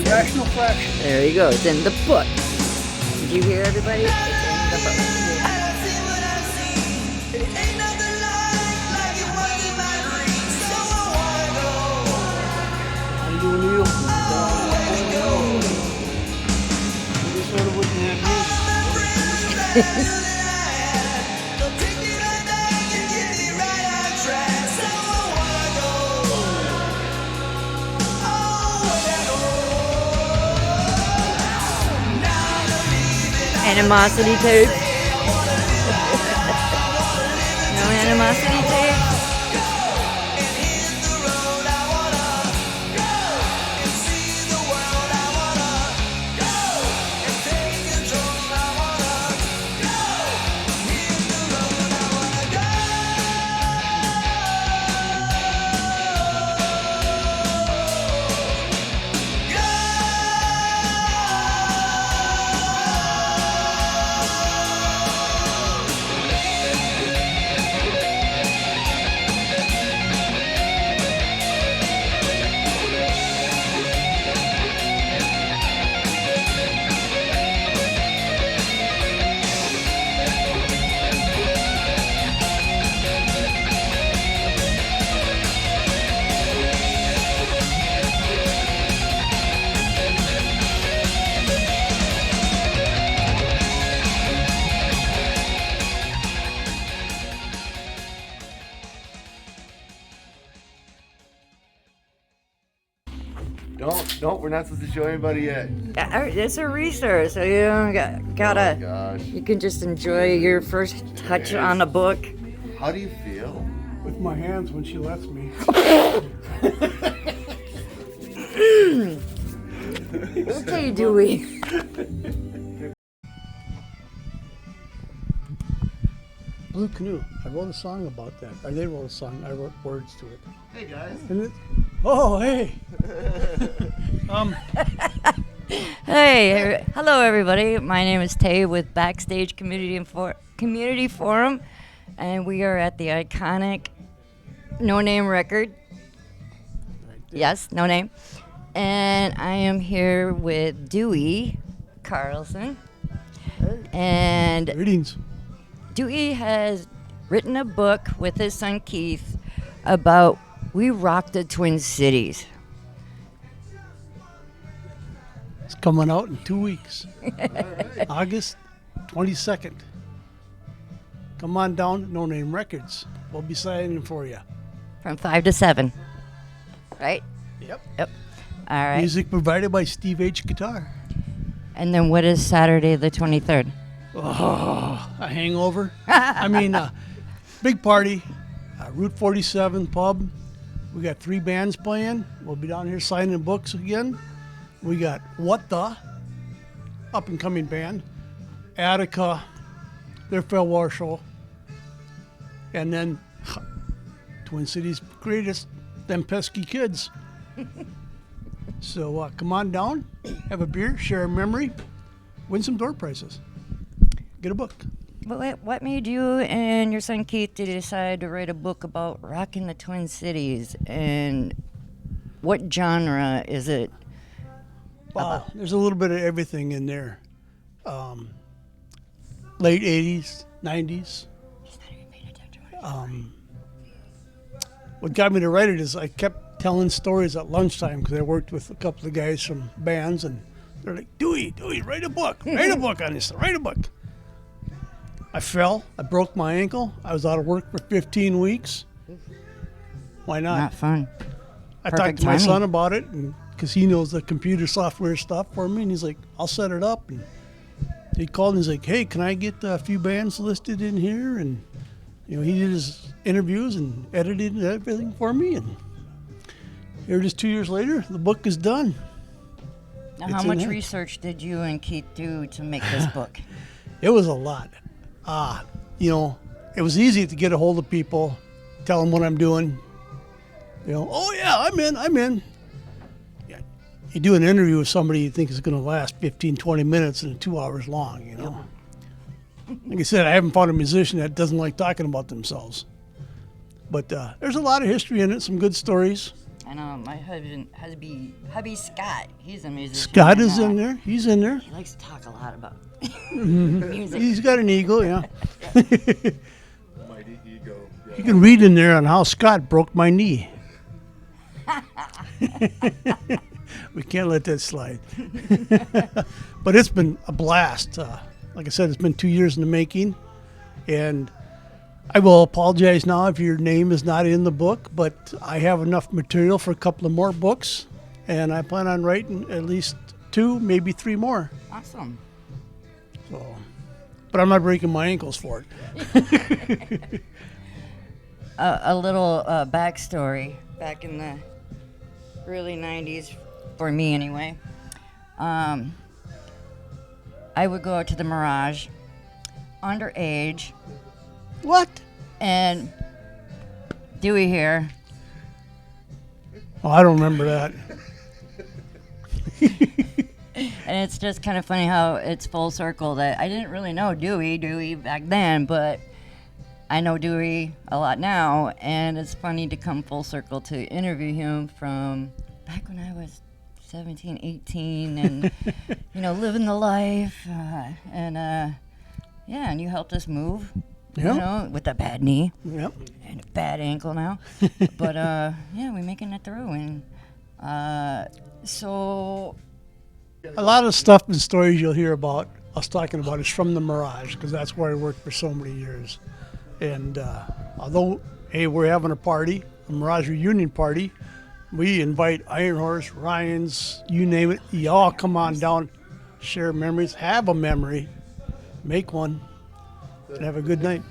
Rational fraction. There you go. It's in the book. Did you hear everybody? It's in the book. How you doing, Neil? You just sort of wouldn't have music. Animosity tape. No animosity tape. Don't. We're not supposed to show anybody yet. It's a research, so you don't gotta. Oh my gosh. You can just enjoy your first touch on a book. How do you feel? With my hands when she lets me. Okay, Dewey. Blue Canoe. I wrote a song about that. Or they wrote a song. I wrote words to it. Hey guys. Oh, hey. Hey, hello everybody. My name is Tay with Backstage Community Forum, and we are at the iconic No Name record. Yes, No Name. And I am here with Dewey Carlson. And Greetings. Dewey has written a book with his son Keith about We Rock the Twin Cities. It's coming out in 2 weeks. August 22nd. Come on down to No Name Records. We'll be signing for you. From 5 to 7. Right? Yep. Yep. All right. Music provided by Steve H. Guitar. And then what is Saturday the 23rd? Oh, a hangover. I mean, big party. Route 47 pub. We got 3 bands playing. We'll be down here signing books again. We got What The, up and coming band. ATTICA, their farewell show. And then Twin Cities greatest, them pesky kids. So come on down, have a beer, share a memory, win some door prizes. Get a book. But what made you and your son Keith to decide to write a book about rocking the Twin Cities? And what genre is it? Wow, there's a little bit of everything in there. Late 80s, 90s. What got me to write it is I kept telling stories at lunchtime because I worked with a couple of guys from bands, and they're like, Dewey, write a book. Write a book on this. Write a book. I fell. I broke my ankle. I was out of work for 15 weeks. Why not? Not fun. I Perfect talked to my timing. son about it, and because he knows the computer software stuff for me, and he's like, I'll set it up. And he called and he's like, hey, can I get a few bands listed in here? And he did his interviews and edited everything for me. And here it is 2 years later, the book is done. Now, It's how in much there. research did you and Keith do to make this book? It was a lot. It was easy to get a hold of people, tell them what I'm doing. Oh yeah, I'm in. Yeah. You do an interview with somebody you think is going to last 15, 20 minutes and 2 hours long, Like I said, I haven't found a musician that doesn't like talking about themselves. But there's a lot of history in it, some good stories. I know my hubby Scott. He's a musician. Scott is in there. He's in there. He likes to talk a lot about Mhm. music. He's got an ego, yeah. Mighty ego. You can read in there on how Scott broke my knee. We can't let that slide. But it's been a blast. Like I said, it's been 2 years in the making. And I will apologize now if your name is not in the book, but I have enough material for a couple of more books. And I plan on writing at least 2, maybe 3 more. Awesome. So, but I'm not breaking my ankles for it. A little backstory. Back in the early 90s, for me anyway, I would go out to the Mirage underage, What? and Dewey here. Oh, I don't remember that. And it's just kind of funny how it's full circle that I didn't really know Dewey back then, but I know Dewey a lot now, and it's funny to come full circle to interview him from back when I was 17, 18, and, living the life, and you helped us move, with a bad knee Yep. and a bad ankle now, but, we're making it through, and, so... A lot of stuff and stories you'll hear about us talking about is from the Mirage, because that's where I worked for so many years. And although, hey, we're having a party, a Mirage Reunion party, we invite Iron Horse, Ryan's, you name it. You all come on down, share memories, have a memory, make one, and have a good night.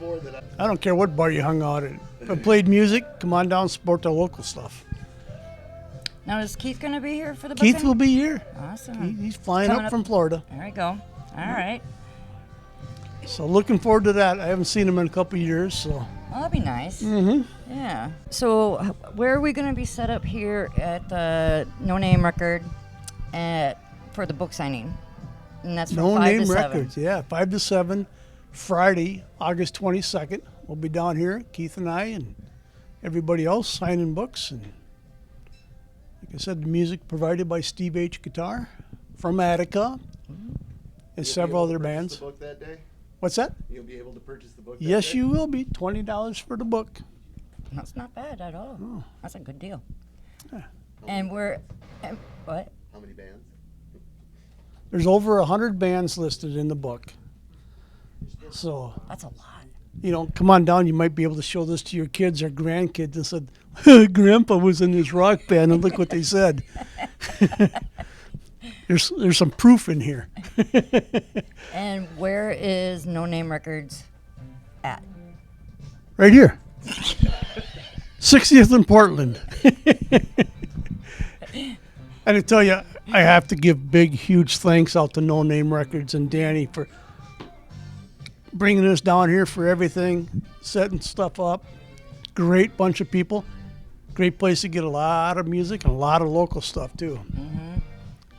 I don't care what bar you hung out at. If I played music, come on down, support the local stuff. Now, is Keith going to be here for the Keith booking? will be here. Awesome. He's flying Coming up from Florida. There we go. All right. So looking forward to that. I haven't seen him in a couple of years, so. Well, that'd be nice. Mm-hmm. Yeah. So, where are we going to be set up here at the No Name Record for the book signing? And that's from No 5 Name to 7. Records, yeah, 5 to 7, Friday, August 22nd. We'll be down here, Keith and I, and everybody else signing books. And like I said, the music provided by Steve H. Guitar from ATTICA and several other bands. The book that day? What's that? You'll be able to purchase the book that Yes, day? you will be. $20 for the book. That's not bad at all. Oh. That's a good deal. Yeah. And we're... what? How many bands? There's over 100 bands listed in the book. So, That's a lot. come on down. You might be able to show this to your kids or grandkids and said, Grandpa was in this rock band, and look what they said. There's some proof in here. And where is No Name Records at? Right here. 60th and Portland. And I tell you, I have to give big, huge thanks out to No Name Records and Danny for bringing us down here for everything, setting stuff up. Great bunch of people. Great place to get a lot of music and a lot of local stuff, too. Mm-hmm.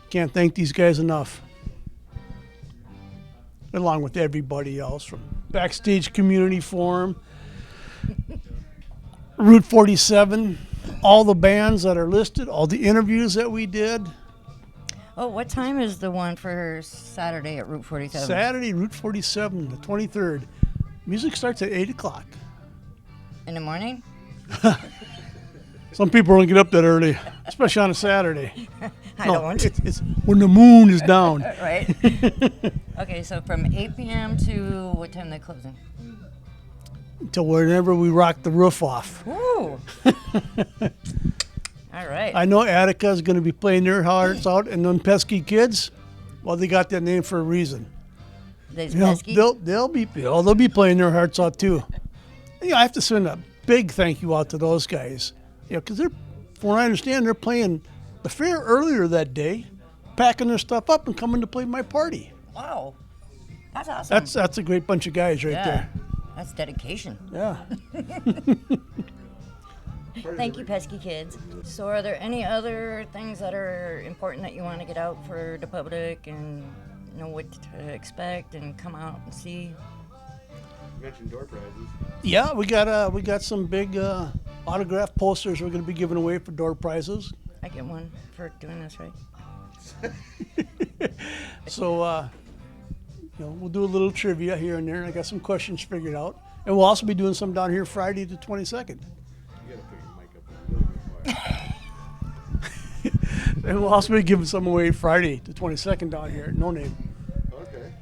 Can't thank these guys enough. Along with everybody else from Backstage Community Forum, Route 47, all the bands that are listed, all the interviews that we did. Oh, what time is the one for Saturday at Route 47? Saturday, Route 47, the 23rd. Music starts at 8 o'clock. In the morning? Some people don't get up that early, especially on a Saturday. I don't. It's when the moon is down. Right. Okay, so from 8 p.m. to what time they closing? Until whenever we rock the roof off. Ooh. All right. I know ATTICA is going to be playing their hearts out, and them pesky kids, well, they got that name for a reason. They's You know, pesky? they'll be playing their hearts out too. I have to send a big thank you out to those guys. Because from what I understand, they're playing the fair earlier that day, packing their stuff up and coming to play my party. Wow. That's awesome. That's a great bunch of guys right there. That's dedication. Yeah. Thank you, pesky kids. So are there any other things that are important that you want to get out for the public and know what to expect and come out and see? You mentioned door prizes. Yeah, we got some big autograph posters we're going to be giving away for door prizes. I get one for doing this, right? So, we'll do a little trivia here and there. I got some questions figured out. And we'll also be doing some down here Friday the 22nd. You gotta put your mic up a little bit more. And we'll also be giving some away Friday the 22nd down here at No Name. Okay.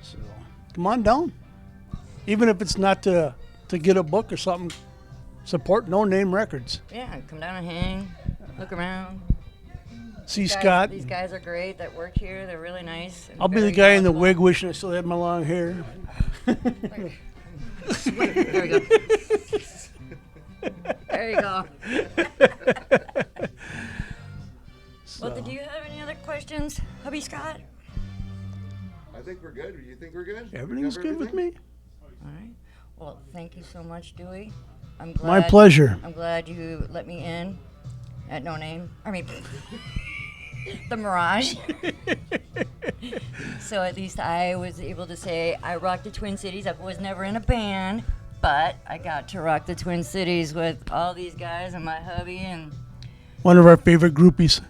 So, come on down. Even if it's not to get a book or something, support No Name Records. Yeah, come down and hang, look around. See Scott. These guys are great that work here. They're really nice. I'll be the guy in the wig wishing I still had my long hair. There we go. There you go. Well, do you have any other questions, hubby Scott? I think we're good. Do you think we're good? Everything's We good cover with me. All right. Well, thank you so much, Dewey. I'm glad. My pleasure. I'm glad you let me in at No Name. I mean, the Mirage. So at least I was able to say I rocked the Twin Cities. I was never in a band, but I got to rock the Twin Cities with all these guys and my hubby and One of our favorite groupies.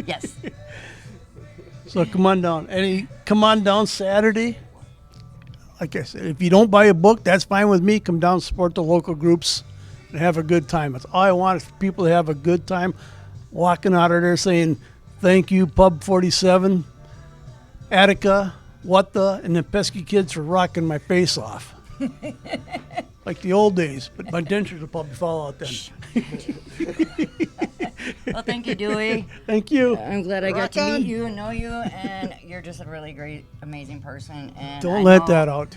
yes. So come on down. Come on down Saturday. Like I said, if you don't buy a book, that's fine with me. Come down, support the local groups, and have a good time. That's all I want is for people to have a good time. Walking out of there saying, thank you, Pub 47, ATTICA, What the, and the pesky kids for rocking my face off. Like the old days, but my dentures will probably fall out then. Well, thank you, Dewey. Thank you. I'm glad I got Rock to on. meet you and know you, and you're just a really great, amazing person. And Don't I let know- that out.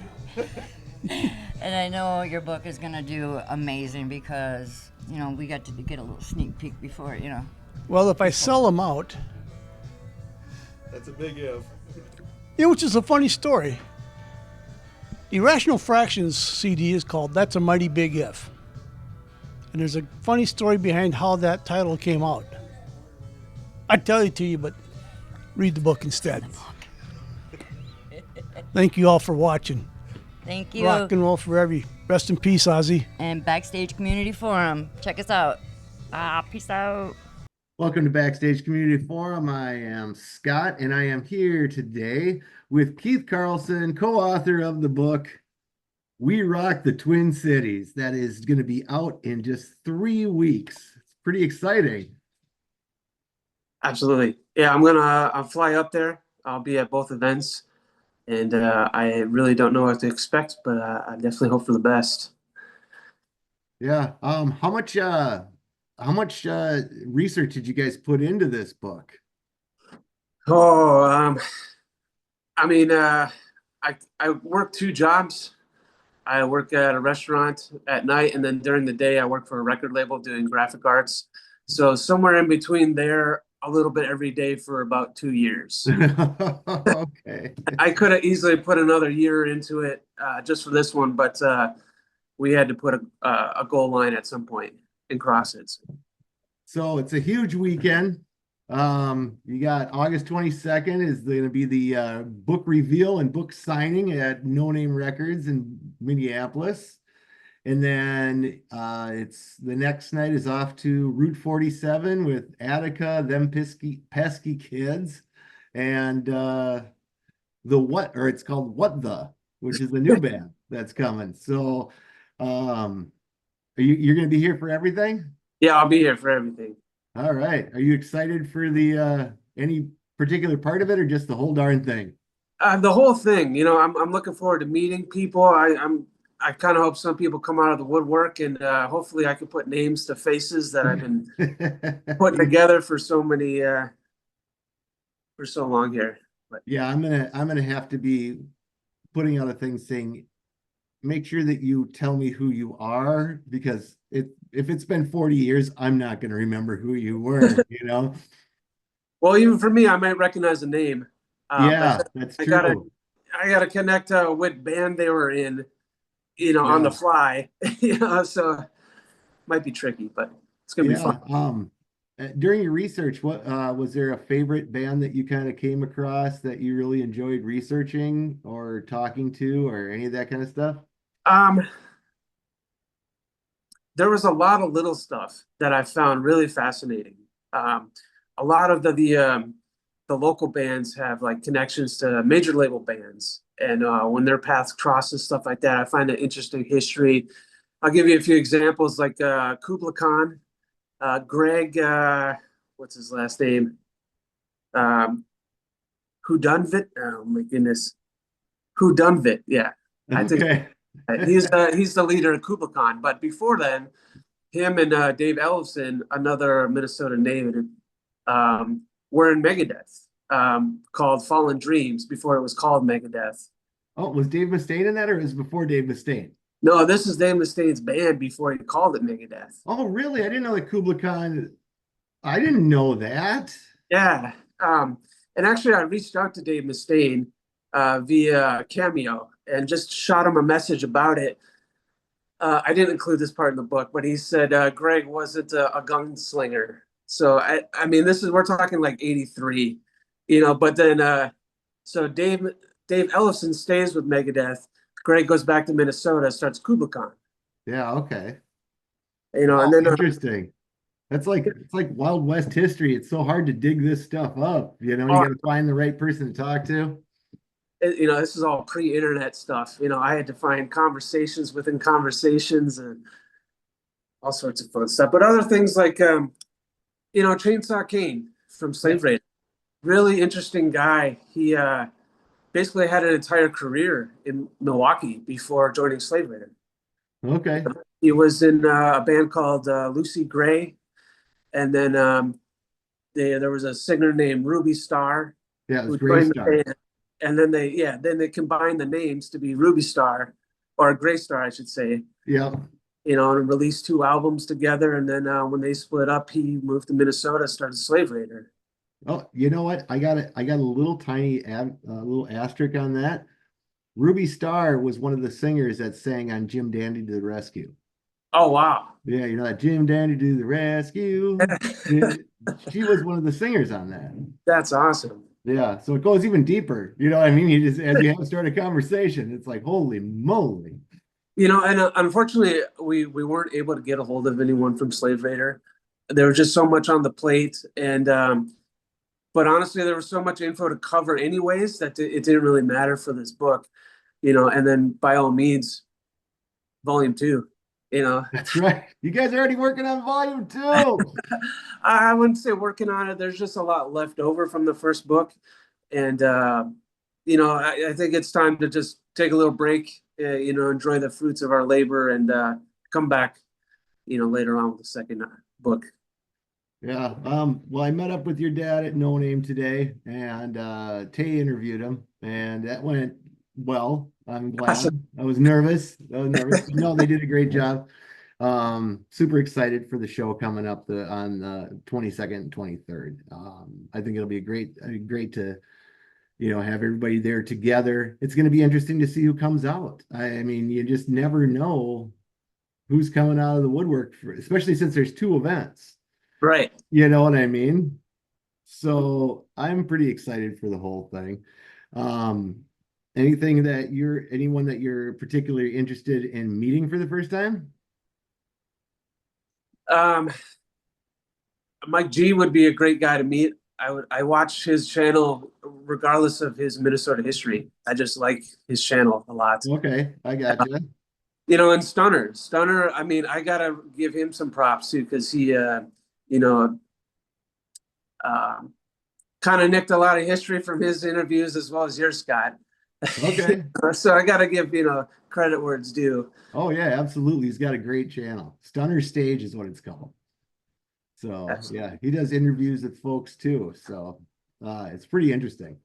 And I know your book is gonna do amazing because we got to get a little sneak peek before Well, if I sell them out, That's a big if. which is a funny story. Irrational Fractions CD is called That's a Mighty Big If. And there's a funny story behind how that title came out. I'd tell it to you, but read the book instead. Thank you all for watching. Thank you. Rock and roll forever. Rest in peace, Ozzy. And Backstage Community Forum. Check us out. Peace out. Welcome to Backstage Community Forum. I am Scott, and I am here today with Keith Carlson, co-author of the book We Rock the Twin Cities. That is going to be out in just 3 weeks. It's pretty exciting. Absolutely. Yeah, I'll fly up there. I'll be at both events, and I really don't know what to expect, but I definitely hope for the best. Yeah. How much research did you guys put into this book? Oh, I work 2 jobs. I work at a restaurant at night, and then during the day, I work for a record label doing graphic arts. So somewhere in between there, a little bit every day for about 2 years. Okay. I could have easily put another year into it just for this one, but we had to put a goal line at some point and cross it. So it's a huge weekend. You got August 22nd is going to be the book reveal and book signing at No Name Records in Minneapolis. And then it's the next night is off to Route 47 with ATTICA, Them Pesky Kids, and it's called What the, which is the new band that's coming. So you're going to be here for everything? Yeah, I'll be here for everything. All right. Are you excited for the any particular part of it or just the whole darn thing? The whole thing, I'm looking forward to meeting people. I kind of hope some people come out of the woodwork, and hopefully I can put names to faces that I've been putting together for so long here. But Yeah, I'm gonna have to be putting out a thing saying, make sure that you tell me who you are, because if it's been 40 years, I'm not gonna remember who you were, well, even for me, I might recognize the name. Yeah, but that's I true. gotta connect what band they were in, on the fly. So might be tricky, but it's gonna be fun. During your research, what was there a favorite band that you kind of came across that you really enjoyed researching or talking to or any of that kind of stuff? there was a lot of little stuff that I found really fascinating. A lot of the local bands have like connections to major label bands, and when their paths cross and stuff like that, I find an interesting history. I'll give you a few examples, like Kubla Khan, Greg, what's his last name? Whodunvit. Oh my goodness, Whodunvit. Yeah, I think Okay. he's the leader of Kubla Khan. But before then, him and Dave Ellefson, another Minnesota native, were in Megadeth, called Fallen Dreams before it was called Megadeth. Oh, was Dave Mustaine in that, or is it before Dave Mustaine? No, this is Dave Mustaine's band before he called it Megadeth. Oh, really? I didn't know that Kubla Khan. I didn't know that. Yeah. And actually, I reached out to Dave Mustaine via Cameo and just shot him a message about it. I didn't include this part in the book, but he said Greg wasn't a gunslinger. So I mean, we're talking like '83, But then, so Dave Ellefson stays with Megadeth. Greg goes back to Minnesota, starts Kubla Khan. Yeah. Okay. And Oh, then interesting. It's like Wild West history. It's so hard to dig this stuff up. You got to find the right person to talk to. This is all pre-internet stuff. I had to find conversations within conversations and all sorts of fun stuff. But other things like, Chainsaw Kane from Slave Raider, really interesting guy. He basically had an entire career in Milwaukee before joining Slave Raider. Okay. He was in a band called Lucy Gray, and then there was a singer named Ruby Star. Yeah, it was Gray Star. And then they combined the names to be Ruby Star, or Gray Star, I should say. Yeah. And released 2 albums together. And then when they split up, he moved to Minnesota, started Slave Raider. Oh, you know what? I got a little tiny little asterisk on that. Ruby Star was one of the singers that sang on Jim Dandy to the Rescue. Oh, wow. Yeah, that Jim Dandy to the Rescue. She was one of the singers on that. That's awesome. Yeah, so it goes even deeper. You know what I mean? You just, as you have started a conversation, it's like, holy moly. And unfortunately, we weren't able to get a hold of anyone from Slave Raider. There was just so much on the plate, and but honestly, there was so much info to cover anyways that it didn't really matter for this book, And then by all means, volume 2. That's right. You guys are already working on volume 2. I wouldn't say working on it. There's just a lot left over from the first book. And, I think it's time to just take a little break, enjoy the fruits of our labor and come back, later on with the second book. Yeah. Well, I met up with your dad at No Name today, and Tay interviewed him, and that went well. I'm glad. Awesome. I was nervous. No, they did a great job. Super excited for the show coming up on the 22nd and 23rd. I think it'll be great to, have everybody there together. It's going to be interesting to see who comes out. I mean, you just never know who's coming out of the woodwork, especially since there's 2 events. Right. You know what I mean? So I'm pretty excited for the whole thing. Anyone that you're particularly interested in meeting for the first time? Mike G would be a great guy to meet. I watch his channel regardless of his Minnesota history. I just like his channel a lot. Okay, I got you. And Stunner. I mean, I gotta give him some props too, because he, kind of nicked a lot of history from his interviews as well as yours, Scott. Okay. So I gotta give credit where it's due. Oh yeah, absolutely. He's got a great channel. Stunner Stage is what it's called. So yeah, he does interviews with folks too. So it's pretty interesting.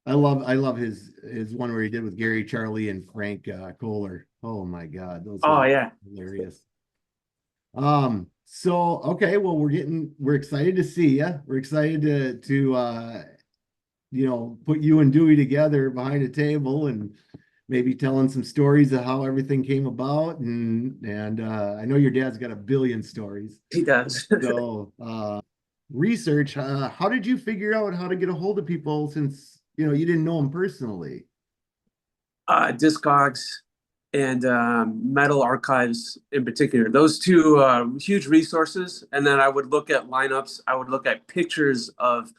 I love his one where he did with Gary Charlie and Frank Kohler. Oh my God, those yeah, hilarious. So okay, well we're excited to see you. We're excited to put you and Dewey together behind a table and maybe telling some stories of how everything came about. And I know your dad's got a billion stories. He does. So research, how did you figure out how to get a hold of people since you didn't know them personally? Discogs, and Metal Archives in particular. Those two huge resources. And then I would look at lineups. I would look at pictures of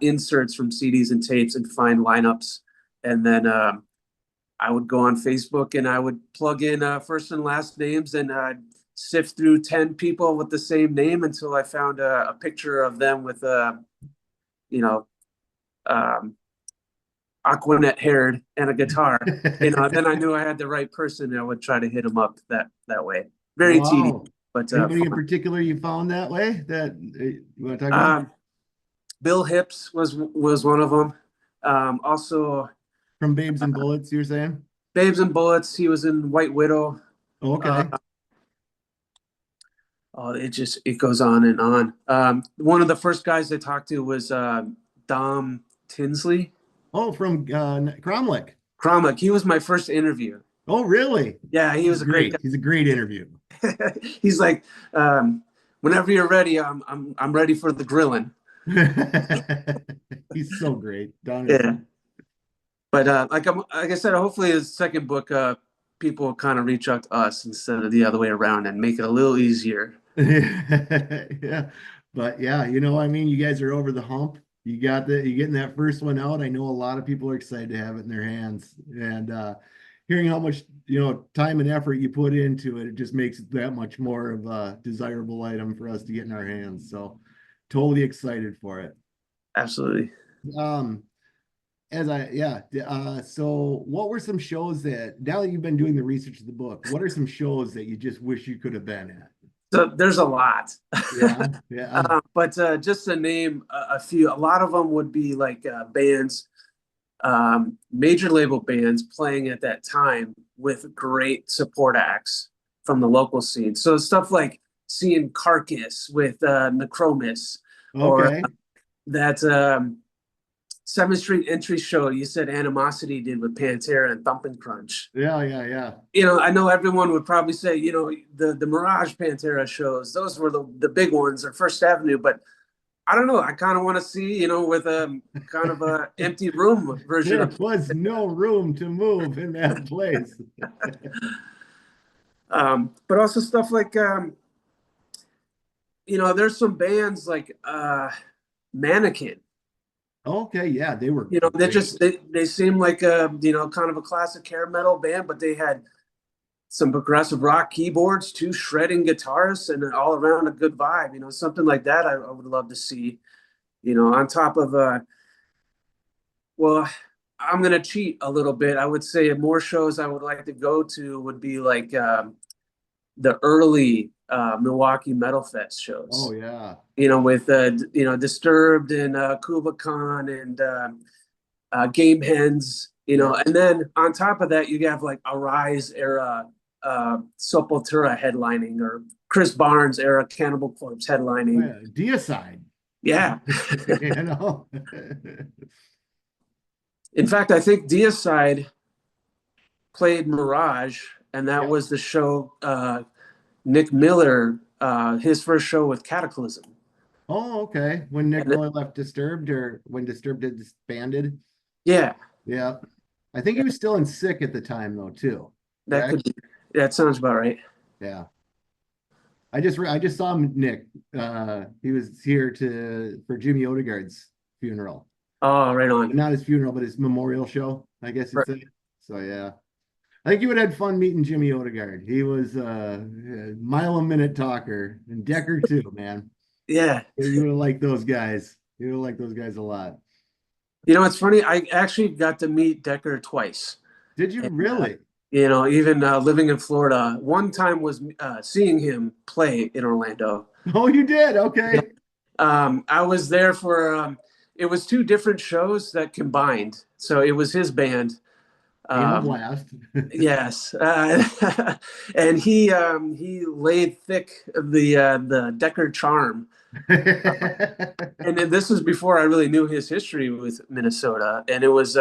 inserts from CDs and tapes and find lineups. And then I would go on Facebook and I would plug in first and last names and sift through 10 people with the same name until I found a picture of them with Aquanet haired and a guitar. Then I knew I had the right person, and I would try to hit them up that way. Very tedious, but anybody in fun. particular you found that way that you want to talk about? Bill Hips was one of them. Also From Babes and Bullets, you're saying? Babes and Bullets. He was in White Widow. Okay. It goes on and on. One of the first guys I talked to was Dom Tinsley. Oh, from Cromlech. Cromlech. He was my first interview. Oh, really? Yeah, he was a great guy. He's a great interview. He's like, whenever you're ready, I'm ready for the grilling. He's so great. Don. Yeah. But like I said, hopefully his second book, people kind of reach out to us instead of the other way around and make it a little easier. Yeah. But yeah, you guys are over the hump. You're getting that first one out. I know a lot of people are excited to have it in their hands, and hearing how much time and effort you put into it, it just makes it that much more of a desirable item for us to get in our hands. So totally excited for it. Absolutely. So what were some shows that, now that you've been doing the research of the book, what are some shows that you just wish you could have been at? So there's a lot. Yeah. But just to name a few, a lot of them would be like bands, major label bands playing at that time with great support acts from the local scene. So stuff like seeing Carcass with Necromis, or that 7th Street Entry show you said Animosity did with Pantera and Thump and Crunch. Yeah. I know everyone would probably say, the Mirage Pantera shows, those were the big ones, or First Avenue, but I don't know. I kind of want to see, with a kind of a empty room version. There was no room to move in that place. But also stuff like, there's some bands like Mannequin. Okay, yeah, they were. They seem like kind of a classic hair metal band, but they had some progressive rock keyboards, 2 shredding guitarists, and all around a good vibe. Something like that I would love to see. On top of well, I'm gonna cheat a little bit. I would say more shows I would like to go to would be like the early Milwaukee Metal Fest shows. Oh yeah. With Disturbed and Kuba Khan and Game Hens, and then on top of that you have like Arise era Sepultura headlining, or Chris Barnes era Cannibal Corpse headlining. Deicide. Yeah. In fact, I think Deicide played Mirage, and that was the show Nick Miller, his first show with Cataclysm. Oh, okay. When Nick Miller left Disturbed, or when Disturbed had disbanded? Yeah. Yeah. I think he was still in Sick at the time, though, too. That sounds about right. Yeah. I just saw him, Nick. He was here for Jimmy Odegaard's funeral. Oh, right on. Not his funeral, but his memorial show, I guess you'd say. So yeah. I think you would have had fun meeting Jimmy Odegaard. He was a mile-a-minute talker, and Decker too, man. Yeah. You would have liked those guys. You would have liked those guys a lot. It's funny. I actually got to meet Decker twice. Did you really? Even living in Florida, one time was seeing him play in Orlando. Oh, you did? Okay. I was there for, it was 2 different shows that combined. So it was his band. Blast. Yes. And he laid thick the Decker charm. And then this was before I really knew his history with Minnesota. And it was,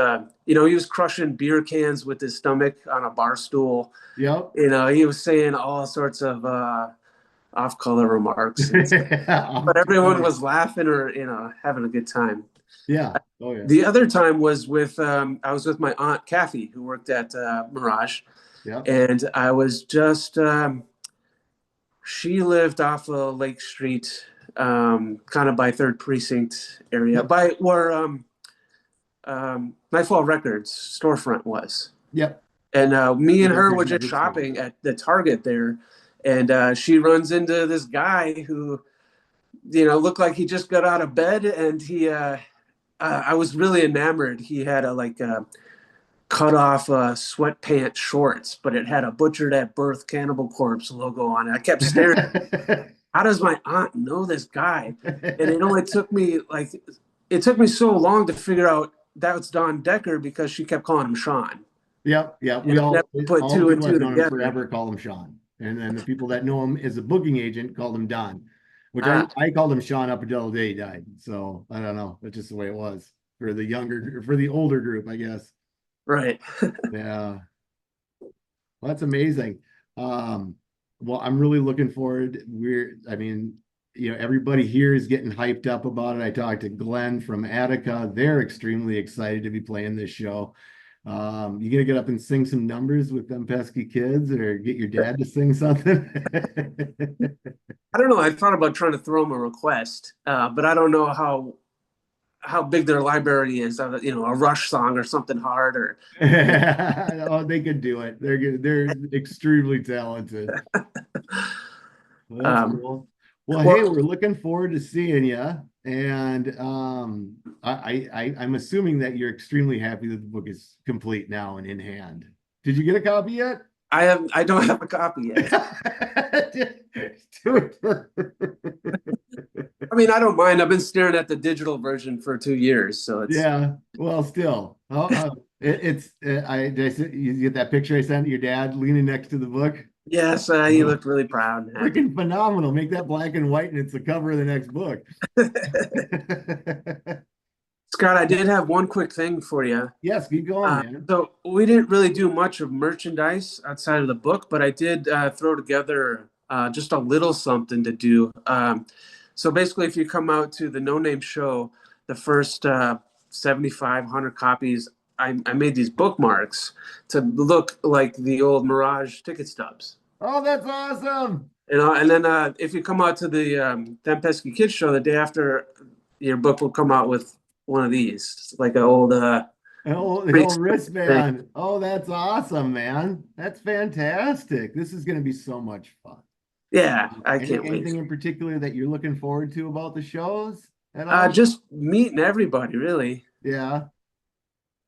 he was crushing beer cans with his stomach on a bar stool. Yep. He was saying all sorts of off-color remarks. But everyone was laughing or, having a good time. Yeah. Oh, yeah. The other time was with, I was with my aunt Kathy, who worked at Mirage. Yeah. And I was just she lived off of Lake Street, kind of by Third Precinct area, Yep. by where Nightfall Records storefront was. Yep. And me and her Records were just Music Store. shopping at the Target there, and she runs into this guy who, looked like he just got out of bed, and I was really enamored. He had a cut off sweatpants shorts, but it had a Butchered at Birth Cannibal Corpse logo on it. I kept staring. How does my aunt know this guy? And it only took me so long to figure out that was Don Decker because she kept calling him Sean. Yep. Yep. We all put two and two together. Forever call him Sean. And then the people that know him as a booking agent called him Don, which I called him Sean up until the day he died. So I don't know. That's just the way it was for the older group, I guess. Right. Yeah. Well, that's amazing. Well, I'm really looking forward. Everybody here is getting hyped up about it. I talked to Glen from ATTICA. They're extremely excited to be playing this show. You gonna get up and sing some numbers with them pesky kids, or get your dad to sing something? I don't know. I thought about trying to throw them a request, but I don't know how big their library is. A Rush song or something hard, or oh, they could do it. They're good. They're extremely talented. Well, that's cool. Well, hey, we're looking forward to seeing you, and I'm assuming that you're extremely happy that the book is complete now and in hand. Did you get a copy yet? I don't have a copy yet. I mean, I don't mind. I've been staring at the digital version for 2 years, so it's Well, still, you get that picture I sent your dad leaning next to the book. Yes, he looked really proud. Freaking phenomenal! Make that black and white, and it's the cover of the next book. Scott, I did have one quick thing for you. Yes, keep going, man. So we didn't really do much of merchandise outside of the book, but I did throw together just a little something to do. So basically, if you come out to the No Name show, the first 7,500 copies, I made these bookmarks to look like the old Mirage ticket stubs. Oh, that's awesome! And then if you come out to the Them Pesky Kids show, the day after, your book will come out with one of these, like an old wristband. Oh, that's awesome, man. That's fantastic. This is going to be so much fun. Yeah, I can't wait. Anything in particular that you're looking forward to about the shows at all? Just meeting everybody, really. Yeah.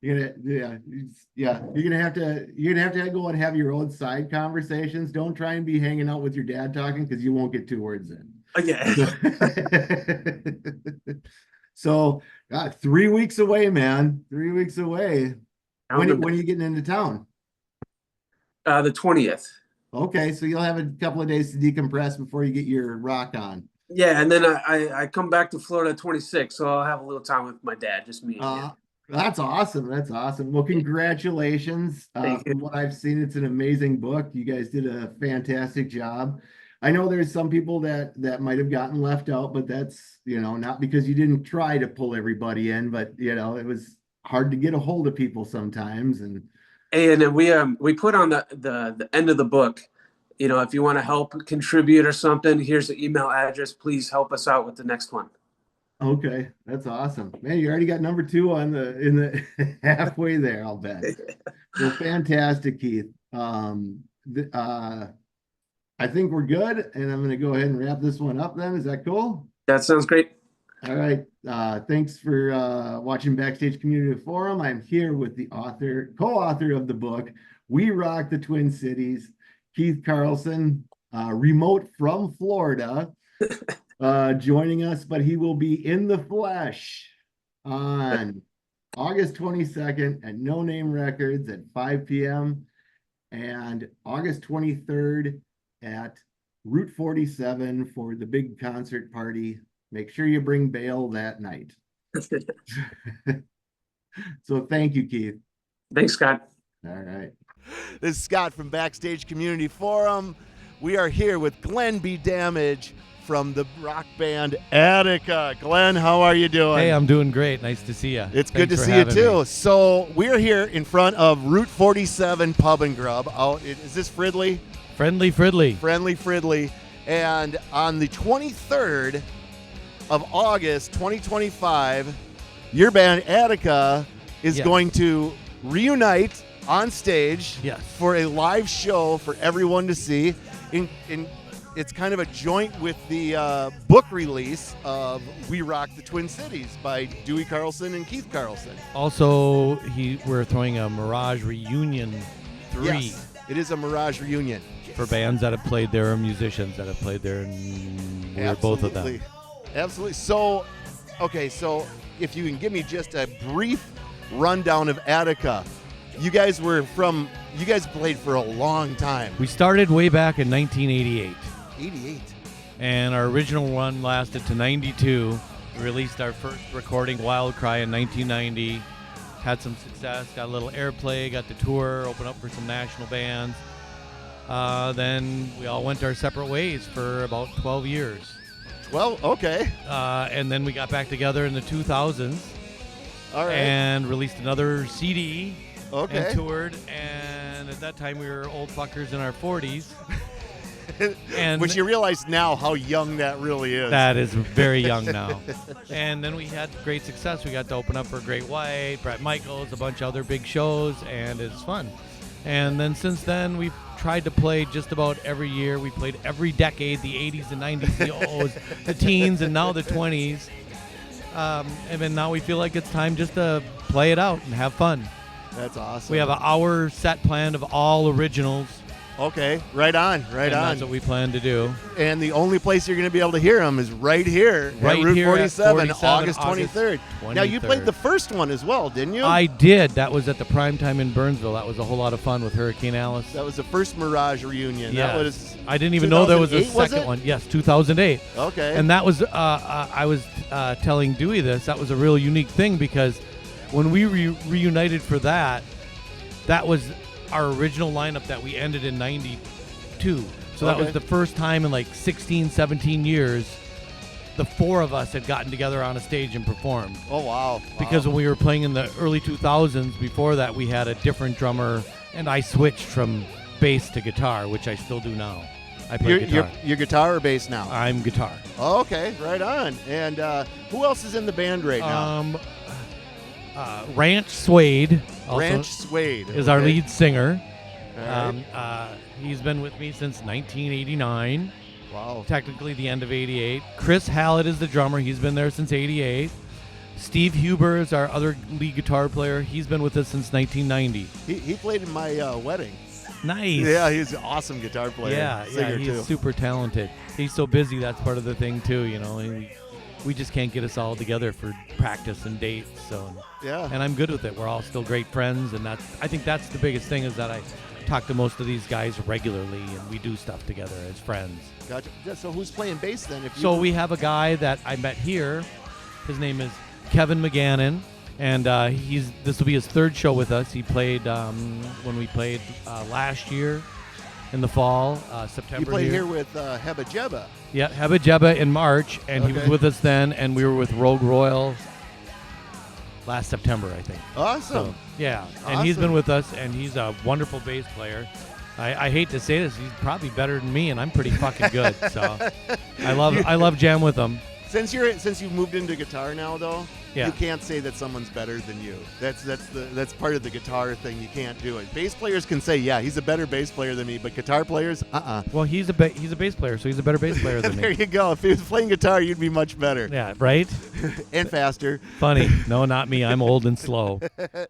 You're gonna have to go and have your own side conversations. Don't try and be hanging out with your dad talking, because you won't get 2 words in. Okay. So, 3 weeks away, man. 3 weeks away. When are you getting into town? The 20th. Okay, so you'll have a couple of days to decompress before you get your rock on. Yeah, and then I come back to Florida 26, so I'll have a little time with my dad, just me. That's awesome. That's awesome. Well, congratulations. From what I've seen, it's an amazing book. You guys did a fantastic job. I know there's some people that might have gotten left out, but that's, not because you didn't try to pull everybody in, but it was hard to get a hold of people sometimes. And then we put on the end of the book, if you want to help contribute or something, here's the email address. Please help us out with the next one. Okay, that's awesome, man. You already got number 2 in the halfway there, I'll bet. Well, fantastic, Keith. I think we're good, and I'm going to go ahead and wrap this one up then. Is that cool? That sounds great. All right. Thanks for watching Backstage Community Forum. I'm here with the co-author of the book, We Rock the Twin Cities, Keith Carlson, remote from Florida, joining us, but he will be in the flesh on August 22nd at No Name Records at 5 p.m. and August 23rd at Route 47 for the big concert party. Make sure you bring bail that night. So thank you, Keith. Thanks, Scott. All right. This is Scott from Backstage Community Forum. We are here with Glen B. Damage from the rock band ATTICA. Glenn, how are you doing? Hey, I'm doing great. Nice to see you. It's good to see you too. So we're here in front of Route 47 Pub and Grub. Oh, is this Fridley? Friendly Fridley. Friendly Fridley. And on the 23rd of August, 2025, your band ATTICA is going to reunite on stage for a live show for everyone to see. It's kind of a joint with the book release of We Rock the Twin Cities by Dewey Carlson and Keith Carlson. Also, we're throwing a Mirage Reunion 3. Yes, it is a Mirage Reunion. For bands that have played there or musicians that have played there, and we're both of them. Absolutely. So, okay, so if you can give me just a brief rundown of ATTICA. You guys played for a long time. We started way back in 1988. 88. And our original run lasted to 92. We released our first recording, Wild Cry, in 1990. Had some success, got a little airplay, got to tour, open up for some national bands. Then we all went our separate ways for about 12 years. 12? Okay. And then we got back together in the 2000s. All right. And released another CD. Okay. And toured. And at that time, we were old fuckers in our 40s. And which you realize now how young that really is. That is very young now. And then we had great success. We got to open up for Great White, Bret Michaels, a bunch of other big shows, and it's fun. And then since then, we've tried to play just about every year. We played every decade, the 80s, the 90s, the O's, the teens, and now the 20s. And then now we feel like it's time just to play it out and have fun. That's awesome. We have an hour set planned of all originals. Okay, right on. That's what we plan to do. And the only place you're going to be able to hear them is right here right at Route here 47, at August 23rd. Now, you played the first one as well, didn't you? I did. That was at the Prime Time in Burnsville. That was a whole lot of fun with Hurricane Alice. That was the first Mirage Reunion. Yes. That was I didn't even know there was a 2008, second one. Yes, 2008. Okay. And that was, I was telling Dewey this, that was a real unique thing because when we reunited for that was our original lineup that we ended in 92. So that was the first time in like 16, 17 years the four of us had gotten together on a stage and performed. Oh, wow. Because when we were playing in the early 2000s, before that we had a different drummer, and I switched from bass to guitar, which I still do now. I play guitar. You're guitar or bass now? I'm guitar. Oh, okay, right on. And who else is in the band right now? Ranch Suede. Ranch Suede is our lead singer. He's been with me since 1989. Wow. Technically the end of 88. Chris Hallett is the drummer. He's been there since 88. Steve Huber is our other lead guitar player. He's been with us since 1990. He played in my wedding. Nice. Yeah, he's an awesome guitar player. Yeah, he's too. super talented. He's so busy, that's part of the thing too, you know. And we just can't get us all together for practice and dates. So yeah. And I'm good with it. We're all still great friends, and I think that's the biggest thing is that I talk to most of these guys regularly, and we do stuff together as friends. Gotcha. Yeah, so who's playing bass then? So we have a guy that I met here. His name is Kevin McGannon, and this will be his third show with us. He played when we played last year in the fall, September. You played here with Heba Jeba. Yeah, Heba Jeba in March, and he was with us then, and we were with Rogue Royal last September, I think. Awesome. So, yeah, awesome. And he's been with us, and he's a wonderful bass player. I hate to say this, he's probably better than me, and I'm pretty fucking good. So I love jam with him. Since you've moved into guitar now, though, you can't say that someone's better than you. That's part of the guitar thing. You can't do it. Bass players can say, yeah, he's a better bass player than me, but guitar players, Well, he's a bass player, so he's a better bass player than me. There you go. If he was playing guitar, you'd be much better. Yeah, right? And faster. Funny. No, not me. I'm old and slow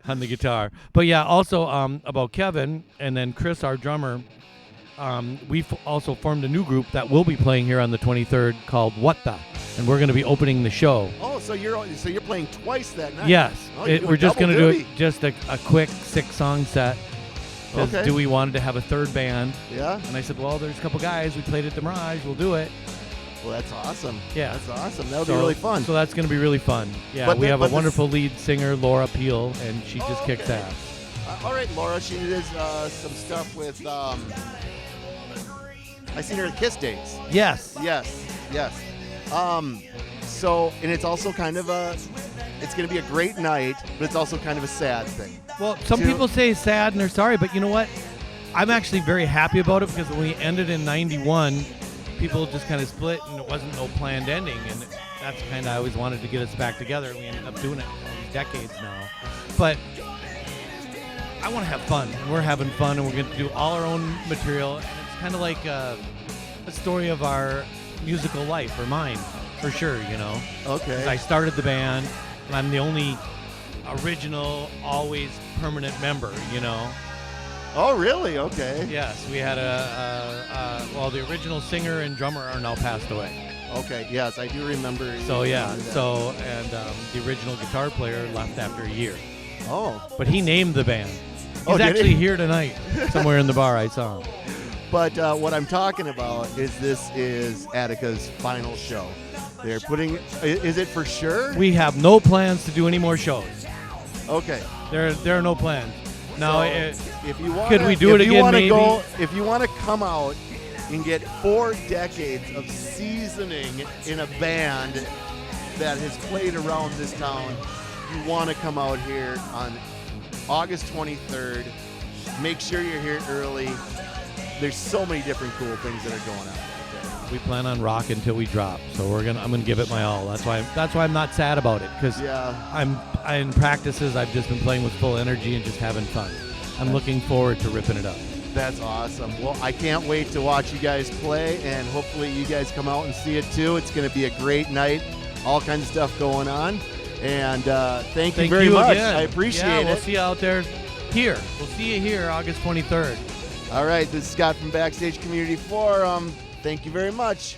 on the guitar. But yeah, also about Kevin and then Chris, our drummer, we've also formed a new group that will be playing here on the 23rd called What The, and we're going to be opening the show. Oh, so you're playing twice that night? Yes. We're just going to do duty. it just a quick 6-song set. Because Dewey wanted to have a third band. Yeah. And I said, well, there's a couple guys. We played at the Mirage. We'll do it. Well, that's awesome. Yeah. That's awesome. That'll be really fun. So that's going to be really fun. Yeah, we have a wonderful lead singer, Laura Peel, and she just kicks ass. All right, Laura. She did some stuff with... I seen her at Kiss Days. Yes. Yes. Yes. So, and it's also kind of it's going to be a great night, but it's also kind of a sad thing. Well, some people say sad and they're sorry, but you know what? I'm actually very happy about it because when we ended in 91, people just kind of split and it wasn't no planned ending. And that's kind of, I always wanted to get us back together. And we ended up doing it for these decades now. But I want to have fun, and we're having fun, and we're going to do all our own material. And it's kind of like a story of our musical life, or mine, for sure, you know. Okay. 'Cause I started the band, and I'm the only original, always permanent member, you know. Oh, really? Okay. Yes, we had well, the original singer and drummer are now passed away. Okay. Yes, I do remember. So yeah, on that. so and the original guitar player left after a year, Oh. but he named the band. He's Oh, did actually he? here tonight, somewhere in the bar. I saw him. But what I'm talking about is this is ATTICA's final show. They're putting. Is it for sure? We have no plans to do any more shows. Okay. There are no plans. Now, So, if you want, could we do it again, maybe? If you want to come out and get 4 decades of seasoning in a band that has played around this town, you want to come out here on August 23rd. Make sure you're here early. There's so many different cool things that are going on right there. we plan on rock until we drop. So I'm gonna give it my all. That's why I'm not sad about it, because in practices I've just been playing with full energy and just having fun. I'm looking forward to ripping it up. That's awesome. Well, I can't wait to watch you guys play, and hopefully you guys come out and see it too. It's going to be a great night. All kinds of stuff going on. And thank you very much. Again. I appreciate it. it. We'll see you out there. We'll see you here August 23rd. All right, this is Scott from Backstage Community Forum. Thank you very much.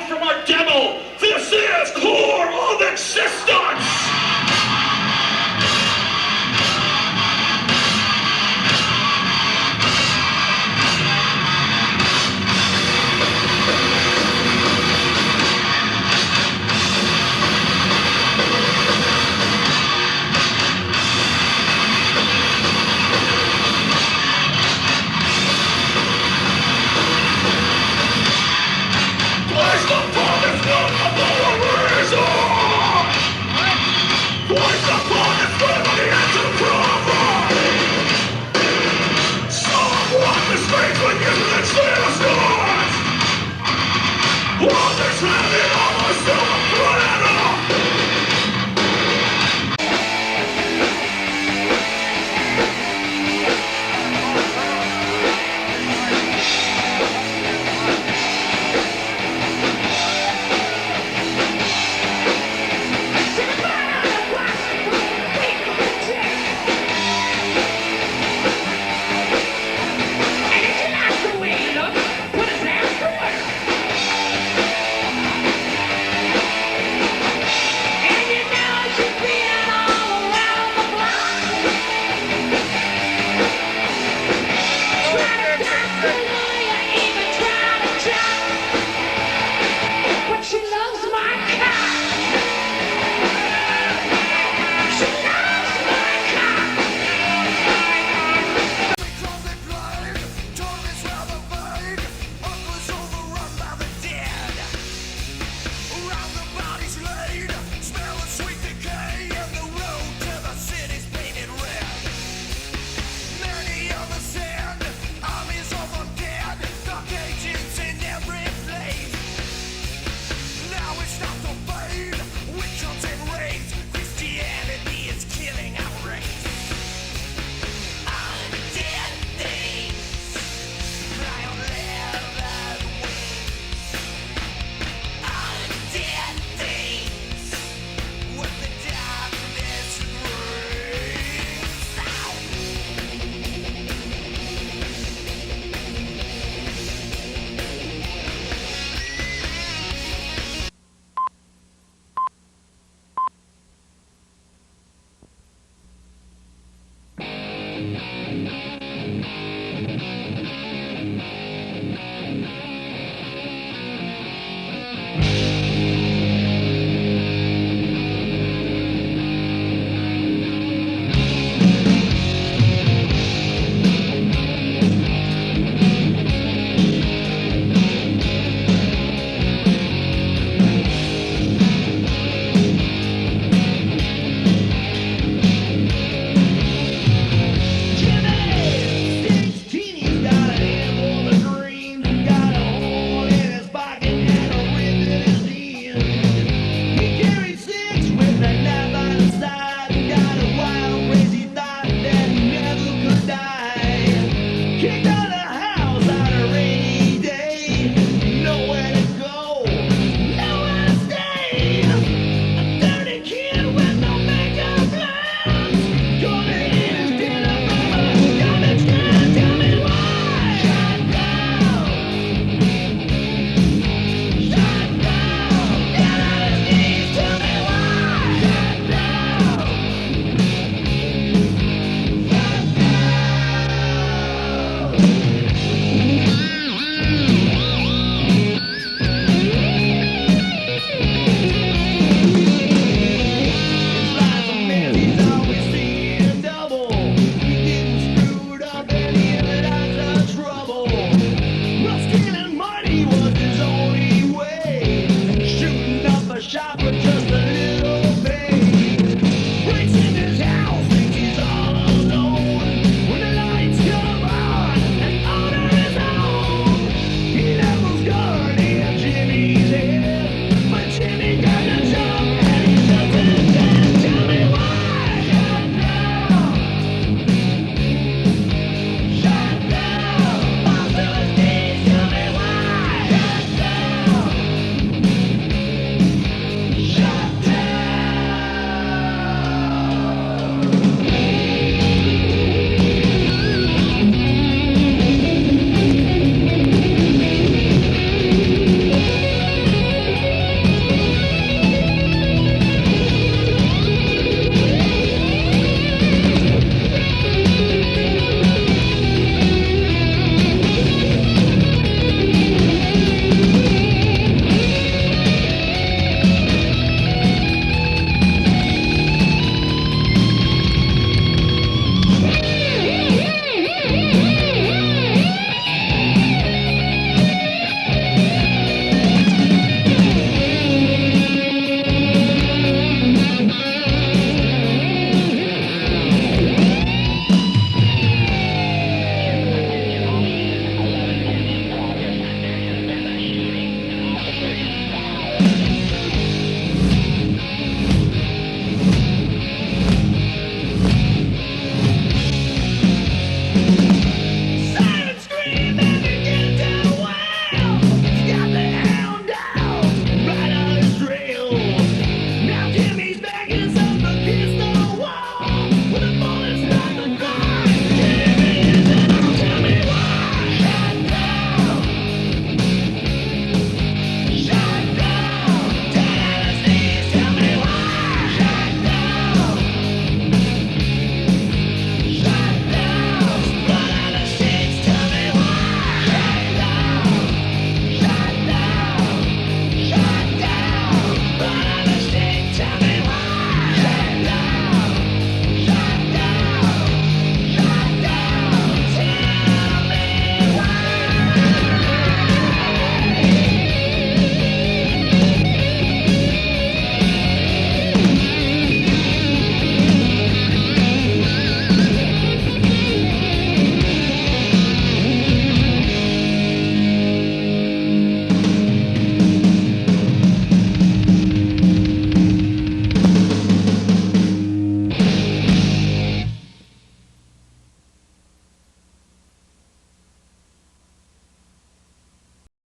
live from our demo. This is Core of Existence. Place the promise one of our reason. Place the promise one of the answer to problem. Someone mistakes when you exist us. Others have it almost to a planet.